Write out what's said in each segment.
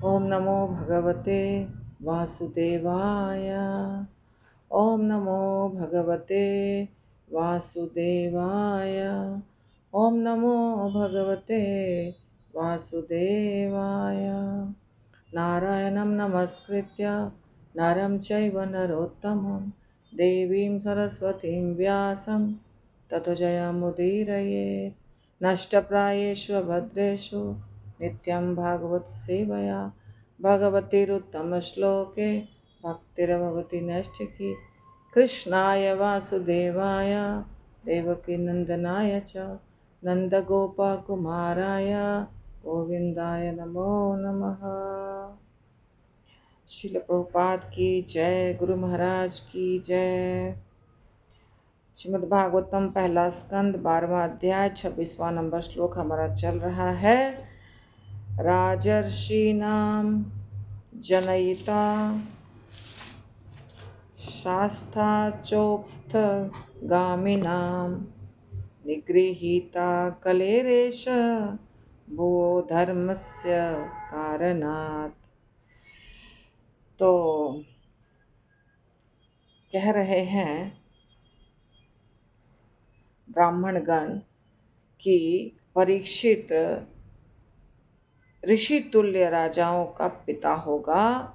ओम नमो भगवते वासुदेवाय। ओम नमो भगवते वासुदेवाय। ओम नमो भगवते वासुदेवाय। नारायणं नमस्कृत्य नरं चैव नरोत्तमं देवीं सरस्वतीं व्यासं ततो जयमुदीरयेत्। नष्टप्रायेषु भद्रेषु नित्यं भागवत सेवया भगवतीरुत्तमश्लोके भक्तिर्भवति नैष्ठिकी। कृष्णाय वासुदेवाय देवकीनन्दनाय च नन्दगोपकुमाराय गोविन्दाय नमो नमः। श्रील प्रभुपाद की जय, गुरु महाराज की जय। श्रीमद् भागवतम पहला स्कंद 12वां अध्याय 26वां नंबर श्लोक हमारा चल रहा है। राजर्षीणां जनयिता शास्त्राचोक्त गामिनां निगृहीता कलेरेश भुवो धर्मस्य कारणात्। तो कह रहे हैं ब्राह्मणगण की परीक्षित ऋषि तुल्य राजाओं का पिता होगा,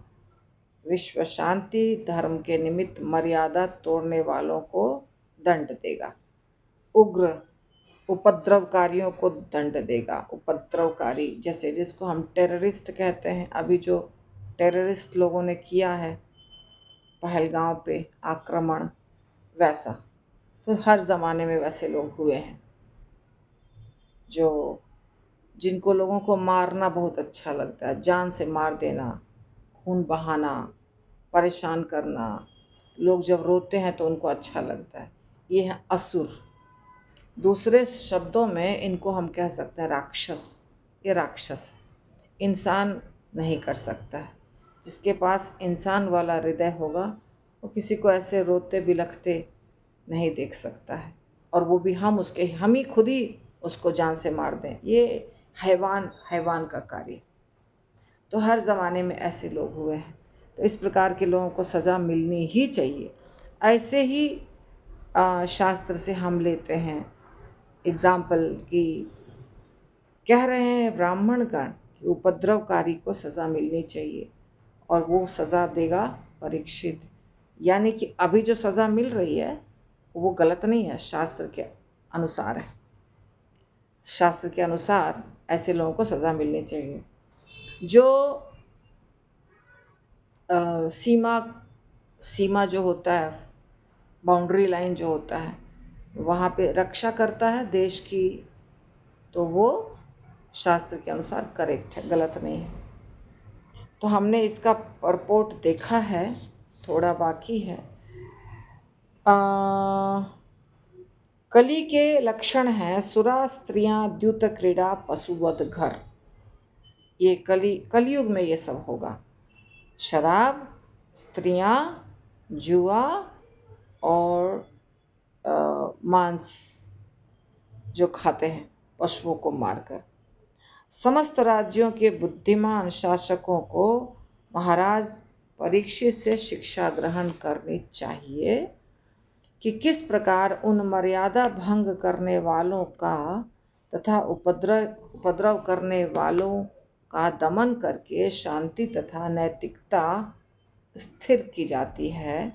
विश्व शांति धर्म के निमित्त मर्यादा तोड़ने वालों को दंड देगा, उग्र उपद्रवकारियों को दंड देगा। उपद्रवकारी जैसे जिसको हम टेररिस्ट कहते हैं, अभी जो टेररिस्ट लोगों ने किया है पहलगांव पे आक्रमण, वैसा तो हर ज़माने में वैसे लोग हुए हैं जो जिनको लोगों को मारना बहुत अच्छा लगता है, जान से मार देना, खून बहाना, परेशान करना। लोग जब रोते हैं तो उनको अच्छा लगता है। ये है असुर। दूसरे शब्दों में इनको हम कह सकते हैं राक्षस। ये राक्षस इंसान नहीं कर सकता है। जिसके पास इंसान वाला हृदय होगा वो किसी को ऐसे रोते बिलखते नहीं देख सकता है, और वो भी हम ही खुद ही उसको जान से मार दें। ये हैवान का कार्य। तो हर ज़माने में ऐसे लोग हुए हैं। तो इस प्रकार के लोगों को सज़ा मिलनी ही चाहिए। ऐसे ही शास्त्र से हम लेते हैं एग्जाम्पल की, कह रहे हैं ब्राह्मणगण कि उपद्रवकारी को सज़ा मिलनी चाहिए और वो सज़ा देगा परीक्षित। यानी कि अभी जो सज़ा मिल रही है वो गलत नहीं है, शास्त्र के अनुसार है। शास्त्र के अनुसार ऐसे लोगों को सज़ा मिलनी चाहिए। जो सीमा जो होता है, बाउंड्री लाइन जो होता है, वहाँ पे रक्षा करता है देश की, तो वो शास्त्र के अनुसार करेक्ट है, गलत नहीं है। तो हमने इसका परपोर्ट देखा है, थोड़ा बाकी है। कली के लक्षण हैं सुरा, स्त्रियां, द्युत क्रीड़ा, पशुवध घर। ये कलयुग में ये सब होगा। शराब, स्त्रियां, जुआ और मांस जो खाते हैं पशुओं को मारकर। समस्त राज्यों के बुद्धिमान शासकों को महाराज परीक्षित से शिक्षा ग्रहण करनी चाहिए कि किस प्रकार उन मर्यादा भंग करने वालों का तथा उपद्रव करने वालों का दमन करके शांति तथा नैतिकता स्थिर की जाती है।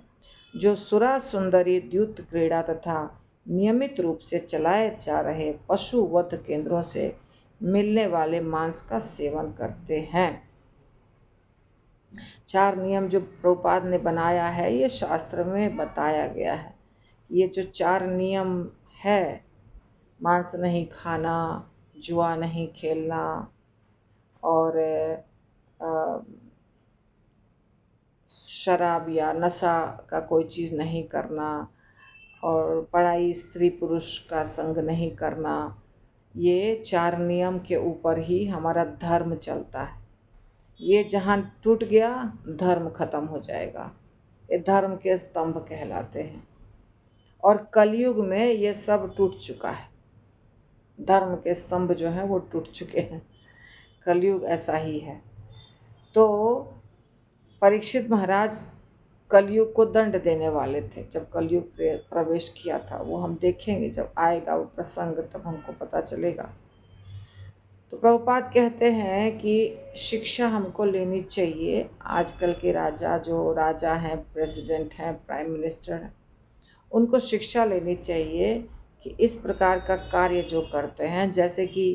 जो सुरा, सुंदरी, द्युत क्रीड़ा तथा नियमित रूप से चलाए जा रहे पशु वध केंद्रों से मिलने वाले मांस का सेवन करते हैं। 4 नियम जो प्रभुपाद ने बनाया है, ये शास्त्र में बताया गया है। ये जो 4 नियम है, मांस नहीं खाना, जुआ नहीं खेलना, और शराब या नशा का कोई चीज़ नहीं करना, और पढ़ाई, स्त्री पुरुष का संग नहीं करना, ये 4 नियम के ऊपर ही हमारा धर्म चलता है। ये जहाँ टूट गया धर्म खत्म हो जाएगा। ये धर्म के स्तंभ कहलाते हैं, और कलयुग में ये सब टूट चुका है। धर्म के स्तंभ जो हैं वो टूट चुके हैं। कलयुग ऐसा ही है। तो परीक्षित महाराज कलयुग को दंड देने वाले थे। जब कलयुग प्रवेश किया था, वो हम देखेंगे, जब आएगा वो प्रसंग तब हमको पता चलेगा। तो प्रभुपाद कहते हैं कि शिक्षा हमको लेनी चाहिए। आजकल के राजा, जो राजा हैं, प्रेसिडेंट हैं, प्राइम मिनिस्टर हैं, उनको शिक्षा लेनी चाहिए कि इस प्रकार का कार्य जो करते हैं, जैसे कि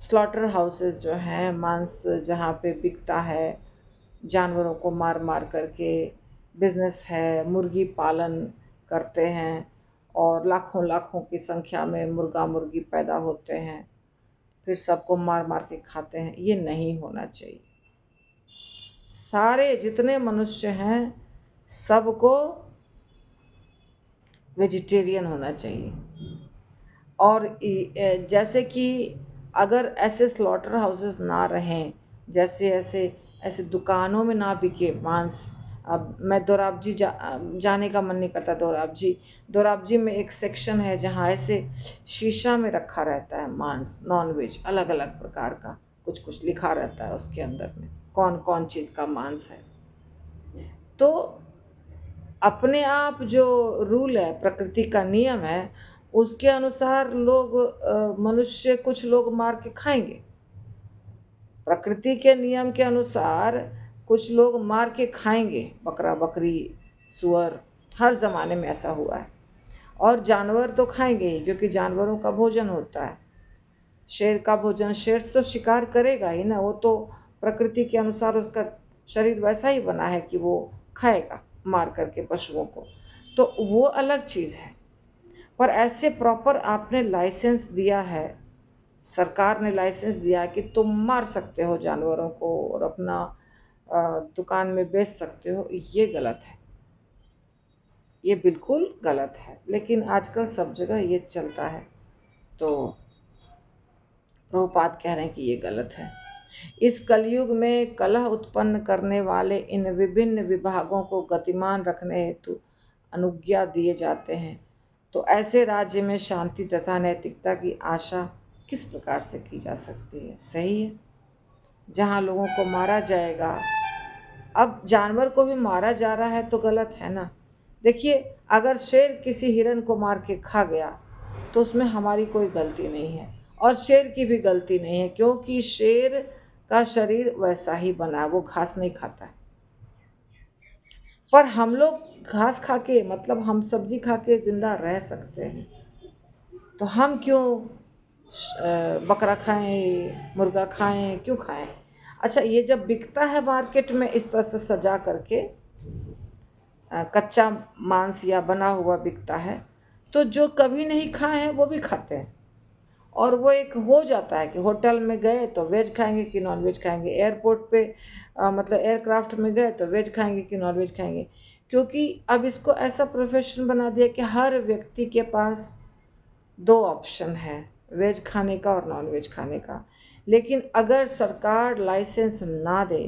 स्लॉटर हाउसेस जो हैं, मांस जहाँ पे बिकता है, जानवरों को मार मार करके बिजनेस है, मुर्गी पालन करते हैं और लाखों लाखों की संख्या में मुर्गा मुर्गी पैदा होते हैं, फिर सबको मार मार के खाते हैं। ये नहीं होना चाहिए। सारे जितने मनुष्य हैं सबको वेजिटेरियन होना चाहिए। और जैसे कि अगर ऐसे स्लॉटर हाउसेस ना रहें, जैसे ऐसे दुकानों में ना बिके मांस। अब मैं दोराबजी जाने का मन नहीं करता। दोराबजी में एक सेक्शन है जहाँ ऐसे शीशा में रखा रहता है मांस, नॉन वेज, अलग अलग प्रकार का कुछ कुछ लिखा रहता है उसके अंदर में कौन कौन चीज़ का मांस है। तो अपने आप जो रूल है, प्रकृति का नियम है, उसके अनुसार लोग मनुष्य कुछ लोग मार के खाएंगे। प्रकृति के नियम के अनुसार कुछ लोग मार के खाएंगे, बकरा बकरी सुअर, हर ज़माने में ऐसा हुआ है। और जानवर तो खाएंगे ही, क्योंकि जानवरों का भोजन होता है। शेर का भोजन, शेर तो शिकार करेगा ही ना, वो तो प्रकृति के अनुसार उसका शरीर वैसा ही बना है कि वो खाएगा मार करके पशुओं को, तो वो अलग चीज़ है। पर ऐसे प्रॉपर आपने लाइसेंस दिया है, सरकार ने लाइसेंस दिया कि तुम मार सकते हो जानवरों को और अपना दुकान में बेच सकते हो, ये गलत है, ये बिल्कुल गलत है। लेकिन आजकल सब जगह ये चलता है, तो प्रभुपाद कह रहे हैं कि ये गलत है। इस कलयुग में कलह उत्पन्न करने वाले इन विभिन्न विभागों को गतिमान रखने हेतु अनुज्ञा दिए जाते हैं। तो ऐसे राज्य में शांति तथा नैतिकता की आशा किस प्रकार से की जा सकती है? सही है, जहाँ लोगों को मारा जाएगा। अब जानवर को भी मारा जा रहा है तो गलत है ना। देखिए, अगर शेर किसी हिरन को मार के खा गया तो उसमें हमारी कोई गलती नहीं है, और शेर की भी गलती नहीं है, क्योंकि शेर का शरीर वैसा ही बना है, वो घास नहीं खाता है। पर हम लोग घास खा के, मतलब हम सब्जी खा के जिंदा रह सकते हैं, तो हम क्यों बकरा खाएं, मुर्गा खाएं, क्यों खाएं? अच्छा, ये जब बिकता है मार्केट में इस तरह से सजा करके, कच्चा मांस या बना हुआ बिकता है, तो जो कभी नहीं खाए हैं वो भी खाते हैं। और वो एक हो जाता है कि होटल में गए तो वेज खाएंगे कि नॉन वेज खाएंगे, एयरपोर्ट पे मतलब एयरक्राफ्ट में गए तो वेज खाएंगे कि नॉन वेज खाएंगे, क्योंकि अब इसको ऐसा प्रोफेशन बना दिया कि हर व्यक्ति के पास दो ऑप्शन है, वेज खाने का और नॉन वेज खाने का। लेकिन अगर सरकार लाइसेंस ना दे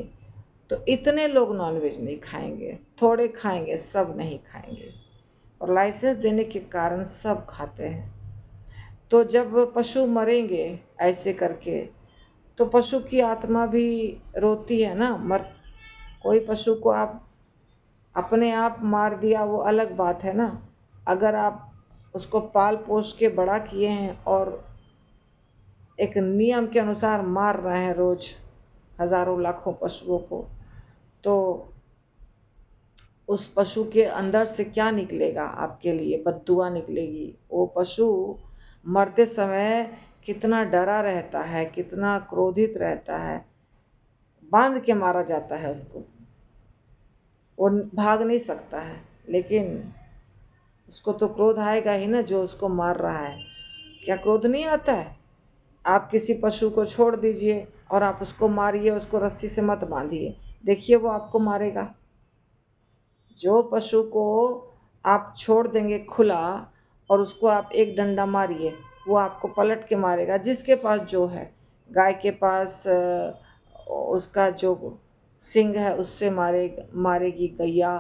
तो इतने लोग नॉन वेज नहीं खाएंगे, थोड़े खाएंगे, सब नहीं खाएंगे। और लाइसेंस देने के कारण सब खाते हैं। तो जब पशु मरेंगे ऐसे करके, तो पशु की आत्मा भी रोती है ना। कोई पशु को आप अपने आप मार दिया वो अलग बात है ना, अगर आप उसको पाल पोस के बड़ा किए हैं और एक नियम के अनुसार मार रहे हैं रोज हजारों लाखों पशुओं को, तो उस पशु के अंदर से क्या निकलेगा? आपके लिए बद्दुआ निकलेगी। वो पशु मरते समय कितना डरा रहता है, कितना क्रोधित रहता है, बांध के मारा जाता है उसको, वो भाग नहीं सकता है। लेकिन उसको तो क्रोध आएगा ही ना, जो उसको मार रहा है। क्या क्रोध नहीं आता है? आप किसी पशु को छोड़ दीजिए और आप उसको मारिए, उसको रस्सी से मत बांधिए, देखिए वो आपको मारेगा। जो पशु को आप छोड़ देंगे खुला और उसको आप एक डंडा मारिए, वो आपको पलट के मारेगा। जिसके पास जो है, गाय के पास उसका जो सिंग है उससे मारेगी, गैया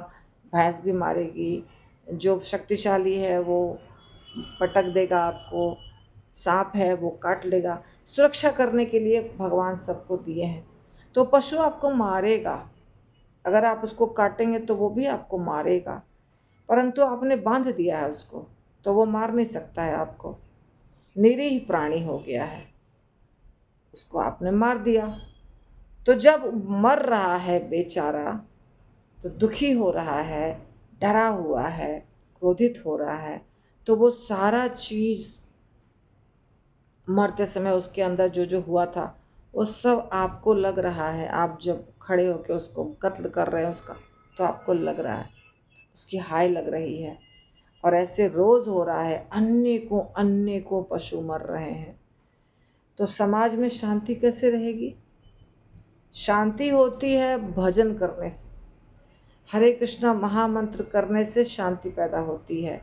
भैंस भी मारेगी, जो शक्तिशाली है वो पटक देगा आपको, सांप है वो काट लेगा। सुरक्षा करने के लिए भगवान सबको दिए हैं। तो पशु आपको मारेगा, अगर आप उसको काटेंगे तो वो भी आपको मारेगा, परंतु आपने बांध दिया है उसको तो वो मार नहीं सकता है आपको। निरीह प्राणी हो गया है, उसको आपने मार दिया। तो जब मर रहा है बेचारा, तो दुखी हो रहा है, डरा हुआ है, क्रोधित हो रहा है, तो वो सारा चीज मरते समय उसके अंदर जो जो हुआ था वो सब आपको लग रहा है। आप जब खड़े होकर उसको कत्ल कर रहे हैं उसका, तो आपको लग रहा है, उसकी हाय लग रही है। और ऐसे रोज हो रहा है, अनेकों पशु मर रहे हैं। तो समाज में शांति कैसे रहेगी? शांति होती है भजन करने से, हरे कृष्णा महामंत्र करने से शांति पैदा होती है।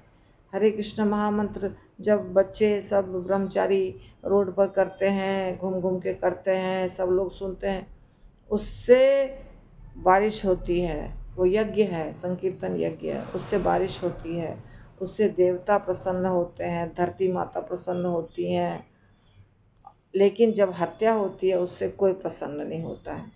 हरे कृष्ण महामंत्र जब बच्चे सब ब्रह्मचारी रोड पर करते हैं, घूम घूम के करते हैं, सब लोग सुनते हैं, उससे बारिश होती है। वो यज्ञ है, संकीर्तन यज्ञ है, उससे बारिश होती है, उससे देवता प्रसन्न होते हैं, धरती माता प्रसन्न होती हैं। लेकिन जब हत्या होती है उससे कोई प्रसन्न नहीं होता है।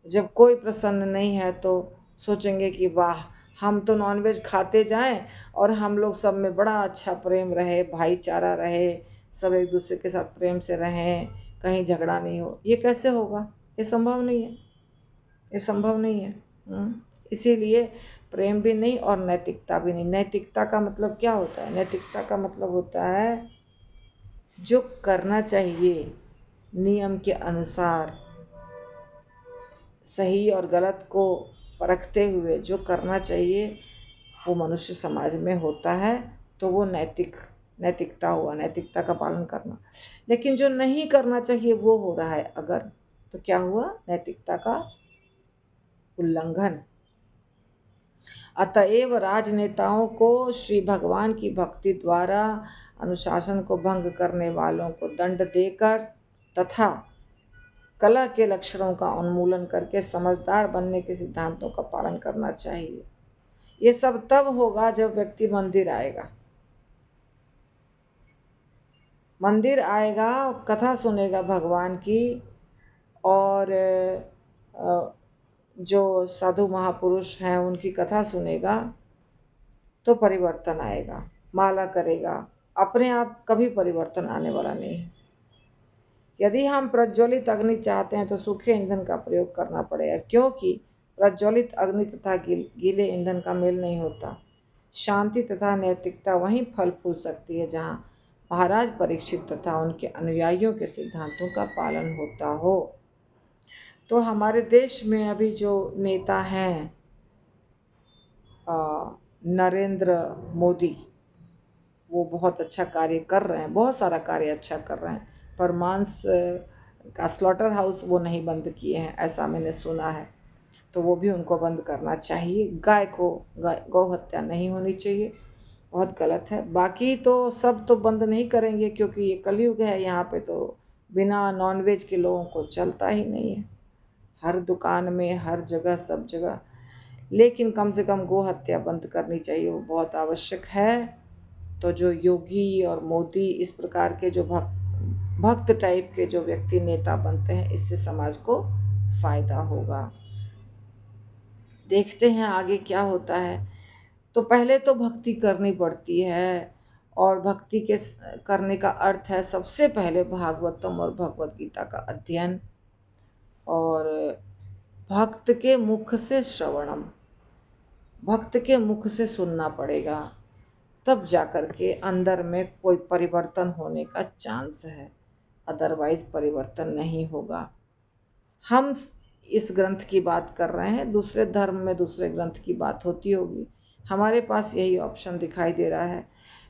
जब कोई प्रसन्न नहीं है तो सोचेंगे कि वाह, हम तो नॉनवेज खाते जाएं और हम लोग सब में बड़ा अच्छा प्रेम रहे, भाईचारा रहे, सब एक दूसरे के साथ प्रेम से रहें, कहीं झगड़ा नहीं हो। ये कैसे होगा? ये संभव नहीं है, ये संभव नहीं है। इसीलिए प्रेम भी नहीं और नैतिकता भी नहीं। नैतिकता का मतलब क्या होता है? नैतिकता का मतलब होता है जो करना चाहिए नियम के अनुसार, सही और गलत को परखते हुए जो करना चाहिए वो मनुष्य समाज में होता है, तो वो नैतिकता हुआ, नैतिकता का पालन करना। लेकिन जो नहीं करना चाहिए वो हो रहा है अगर, तो क्या हुआ? नैतिकता का उल्लंघन। अतएव राजनेताओं को श्री भगवान की भक्ति द्वारा अनुशासन को भंग करने वालों को दंड देकर तथा कला के लक्षणों का उन्मूलन करके समझदार बनने के सिद्धांतों का पालन करना चाहिए। ये सब तब होगा जब व्यक्ति मंदिर आएगा। मंदिर आएगा, कथा सुनेगा भगवान की, और जो साधु महापुरुष हैं उनकी कथा सुनेगा, तो परिवर्तन आएगा। माला करेगा, अपने आप कभी परिवर्तन आने वाला नहीं है। यदि हम प्रज्वलित अग्नि चाहते हैं तो सूखे ईंधन का प्रयोग करना पड़ेगा, क्योंकि प्रज्वलित अग्नि तथा गीले ईंधन का मेल नहीं होता। शांति तथा नैतिकता वहीं फल फूल सकती है जहाँ महाराज परीक्षित तथा उनके अनुयायियों के सिद्धांतों का पालन होता हो। तो हमारे देश में अभी जो नेता हैं, नरेंद्र मोदी, वो बहुत अच्छा कार्य कर रहे हैं, बहुत सारा कार्य अच्छा कर रहे हैं, पर मांस का स्लॉटर हाउस वो नहीं बंद किए हैं, ऐसा मैंने सुना है। तो वो भी उनको बंद करना चाहिए। गौ हत्या नहीं होनी चाहिए, बहुत गलत है। बाकी तो सब तो बंद नहीं करेंगे, क्योंकि ये कलयुग है, यहाँ पे तो बिना नॉनवेज के लोगों को चलता ही नहीं है, हर दुकान में, हर जगह, सब जगह। लेकिन कम से कम गौ हत्या बंद करनी चाहिए, वो बहुत आवश्यक है। तो जो योगी और मोदी इस प्रकार के जो भक्त टाइप के जो व्यक्ति नेता बनते हैं, इससे समाज को फायदा होगा। देखते हैं आगे क्या होता है। तो पहले तो भक्ति करनी पड़ती है, और भक्ति के करने का अर्थ है सबसे पहले भागवतम और भगवत गीता का अध्ययन, और भक्त के मुख से श्रवणम, भक्त के मुख से सुनना पड़ेगा, तब जाकर के अंदर में कोई परिवर्तन होने का चांस है, अदरवाइज परिवर्तन नहीं होगा। हम इस ग्रंथ की बात कर रहे हैं, दूसरे धर्म में दूसरे ग्रंथ की बात होती होगी। हमारे पास यही ऑप्शन दिखाई दे रहा है,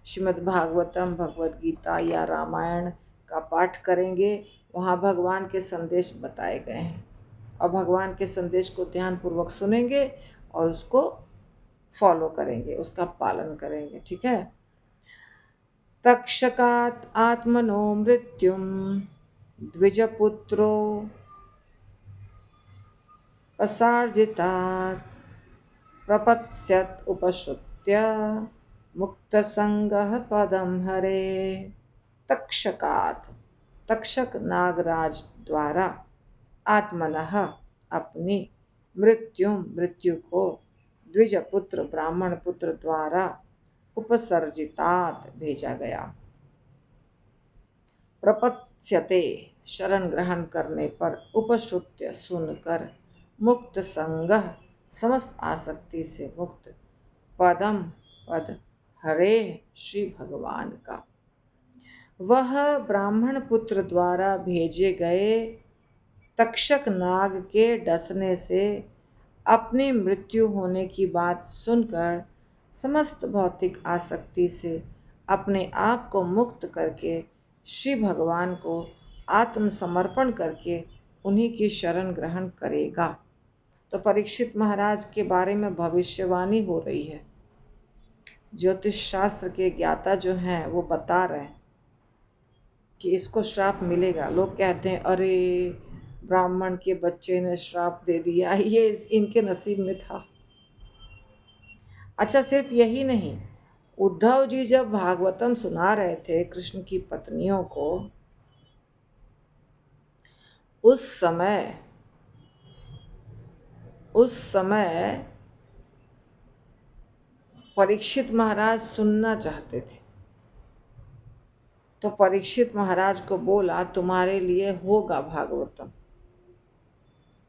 श्रीमद् भागवतम, भगवत गीता या रामायण का पाठ करेंगे, वहाँ भगवान के संदेश बताए गए हैं, और भगवान के संदेश को ध्यानपूर्वक सुनेंगे और उसको फॉलो करेंगे, उसका पालन करेंगे। ठीक है। तक्षकात् आत्मनो मृत्युम द्विजपुत्रो असार्जितात् प्रपत्स्यत् उपश्रुत्य मुक्तसंगः पदम हरे। तक्षकात्, तक्षक नागराज द्वारा, आत्मनः अपनी मृत्यु को द्विजपुत्र ब्राह्मण पुत्र द्वारा उपसर्जितात भेजा गया। प्रपत्स्यते शरण ग्रहण करने पर उपश्रुत्य सुनकर मुक्त संगः समस्त आसक्ति से मुक्त पदम पद हरे श्री भगवान का। वह ब्राह्मण पुत्र द्वारा भेजे गए तक्षक नाग के डसने से अपनी मृत्यु होने की बात सुनकर समस्त भौतिक आसक्ति से अपने आप को मुक्त करके श्री भगवान को आत्मसमर्पण करके उन्हीं की शरण ग्रहण करेगा। तो परीक्षित महाराज के बारे में भविष्यवाणी हो रही है। ज्योतिष शास्त्र के ज्ञाता जो हैं वो बता रहे हैं कि इसको श्राप मिलेगा। लोग कहते हैं अरे ब्राह्मण के बच्चे ने श्राप दे दिया, ये इनके नसीब में था। अच्छा, सिर्फ यही नहीं, उद्धव जी जब भागवतम सुना रहे थे कृष्ण की पत्नियों को, उस समय परीक्षित महाराज सुनना चाहते थे। तो परीक्षित महाराज को बोला तुम्हारे लिए होगा भागवतम,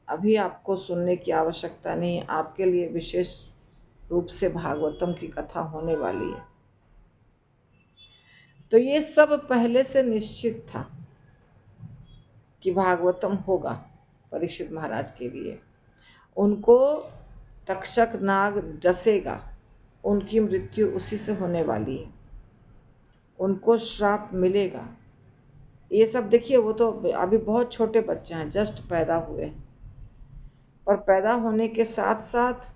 अभी आपको सुनने की आवश्यकता नहीं, आपके लिए विशेष रूप से भागवतम की कथा होने वाली है। तो ये सब पहले से निश्चित था कि भागवतम होगा परीक्षित महाराज के लिए। उनको तक्षक नाग डसेगा, उनकी मृत्यु उसी से होने वाली है, उनको श्राप मिलेगा। ये सब देखिए, वो तो अभी बहुत छोटे बच्चे हैं, जस्ट पैदा हुए हैं, पर पैदा होने के साथ साथ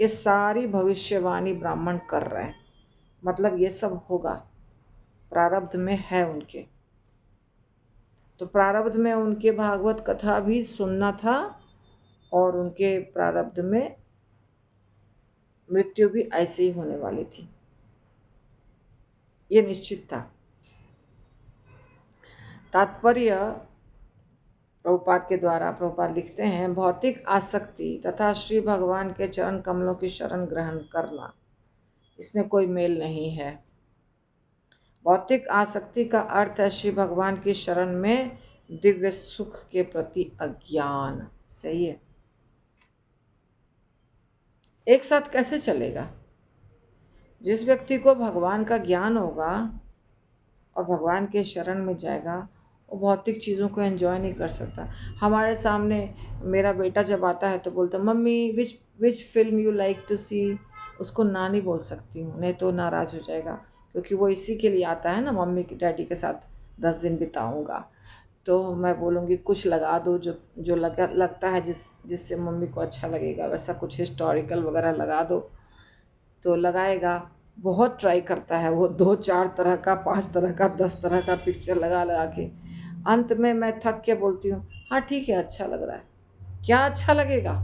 ये सारी भविष्यवाणी ब्राह्मण कर रहे हैं। मतलब ये सब होगा, प्रारब्ध में है उनके। तो प्रारब्ध में उनके भागवत कथा भी सुनना था और उनके प्रारब्ध में मृत्यु भी ऐसे ही होने वाली थी, ये निश्चित था। तात्पर्य प्रभुपाद के द्वारा प्रभुपाद लिखते हैं, भौतिक आसक्ति तथा श्री भगवान के चरण कमलों की शरण ग्रहण करना, इसमें कोई मेल नहीं है। भौतिक आसक्ति का अर्थ है श्री भगवान की शरण में दिव्य सुख के प्रति अज्ञान। सही है, एक साथ कैसे चलेगा? जिस व्यक्ति को भगवान का ज्ञान होगा और भगवान के शरण में जाएगा, वो भौतिक चीज़ों को एंजॉय नहीं कर सकता। हमारे सामने मेरा बेटा जब आता है तो बोलता mummy which film you like to see, उसको ना नहीं बोल सकती हूँ, नहीं तो नाराज़ हो जाएगा, क्योंकि वो इसी के लिए आता है ना, मम्मी की डैडी के साथ 10 दिन बिताऊँगा। तो मैं बोलूँगी कुछ लगा दो जो लगता है जिससे मम्मी को अच्छा लगेगा, वैसा कुछ हिस्टोरिकल वगैरह लगा दो, तो लगाएगा। बहुत ट्राई करता है वो, 2-4 तरह का, 5 तरह का, 10 तरह का पिक्चर लगा के। अंत में मैं थक के बोलती हूँ हाँ ठीक है, अच्छा लग रहा है। क्या अच्छा लगेगा?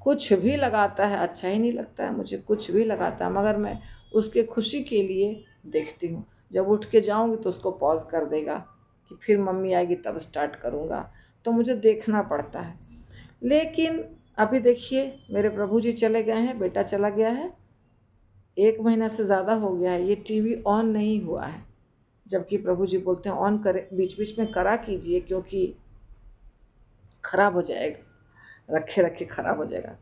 कुछ भी लगाता है, अच्छा ही नहीं लगता है मुझे, कुछ भी लगाता है, मगर मैं उसके खुशी के लिए देखती हूँ। जब उठ के जाऊँगी तो उसको पॉज कर देगा कि फिर मम्मी आएगी तब स्टार्ट करूँगा, तो मुझे देखना पड़ता है। लेकिन अभी देखिए, मेरे प्रभु जी चले गए हैं, बेटा चला गया है, 1 महीना से ज़्यादा हो गया है, ये टीवी ऑन नहीं हुआ है, जबकि प्रभु जी बोलते हैं ऑन करें, बीच बीच में करा कीजिए क्योंकि ख़राब हो जाएगा, रखे रखे ख़राब हो जाएगा।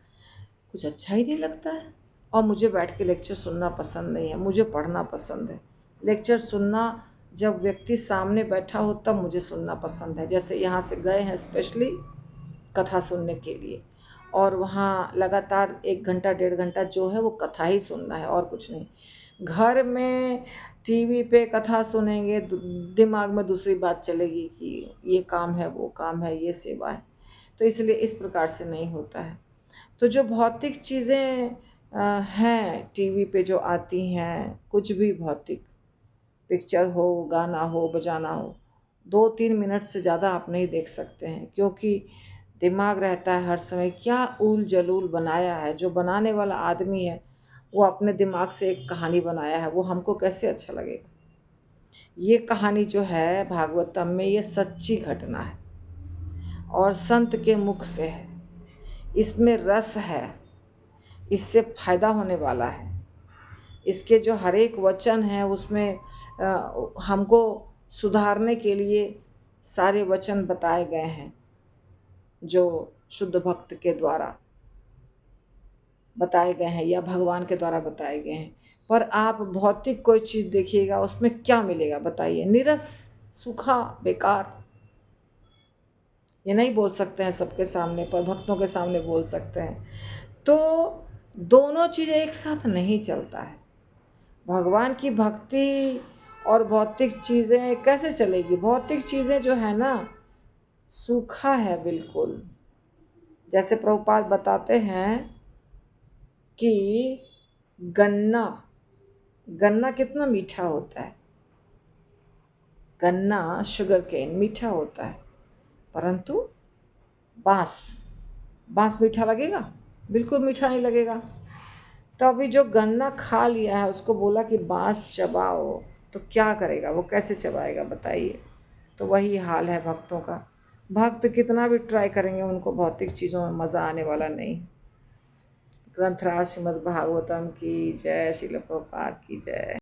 कुछ अच्छा ही नहीं लगता है। और मुझे बैठ के लेक्चर सुनना पसंद नहीं है, मुझे पढ़ना पसंद है। लेक्चर सुनना जब व्यक्ति सामने बैठा हो तब मुझे सुनना पसंद है। जैसे यहाँ से गए हैं स्पेशली कथा सुनने के लिए, और वहाँ लगातार 1 घंटा 1.5 घंटा जो है वो कथा ही सुनना है और कुछ नहीं। घर में टीवी पे कथा सुनेंगे, दिमाग में दूसरी बात चलेगी कि ये काम है, वो काम है, ये सेवा है, तो इसलिए इस प्रकार से नहीं होता है। तो जो भौतिक चीज़ें हैं टीवी पे जो आती हैं, कुछ भी भौतिक पिक्चर हो, गाना हो, बजाना हो, 2-3 मिनट से ज़्यादा आप नहीं देख सकते हैं, क्योंकि दिमाग रहता है हर समय क्या ऊल जलूल बनाया है। जो बनाने वाला आदमी है वो अपने दिमाग से एक कहानी बनाया है, वो हमको कैसे अच्छा लगेगा। ये कहानी जो है भागवतम में, ये सच्ची घटना है और संत के मुख से है, इसमें रस है, इससे फायदा होने वाला है। इसके जो हर एक वचन हैं उसमें हमको सुधारने के लिए सारे वचन बताए गए हैं जो शुद्ध भक्त के द्वारा बताए गए हैं या भगवान के द्वारा बताए गए हैं। पर आप भौतिक कोई चीज़ देखिएगा, उसमें क्या मिलेगा बताइए? निरस, सूखा, बेकार। ये नहीं बोल सकते हैं सबके सामने, पर भक्तों के सामने बोल सकते हैं। तो दोनों चीज़ें एक साथ नहीं चलता है। भगवान की भक्ति और भौतिक चीज़ें कैसे चलेगी? भौतिक चीज़ें जो है ना, सूखा है बिल्कुल। जैसे प्रभुपाद बताते हैं कि गन्ना गन्ना कितना मीठा होता है। गन्ना, शुगर केन मीठा होता है, परंतु बांस मीठा लगेगा? बिल्कुल मीठा नहीं लगेगा। तो अभी जो गन्ना खा लिया है उसको बोला कि बांस चबाओ, तो क्या करेगा? वो कैसे चबाएगा बताइए? तो वही हाल है भक्तों का। भक्त कितना भी ट्राई करेंगे, उनको भौतिक चीज़ों में मज़ा आने वाला नहीं। ग्रंथराज श्रीमद् भागवतम की जय, श्रील प्रभुपाद की जय।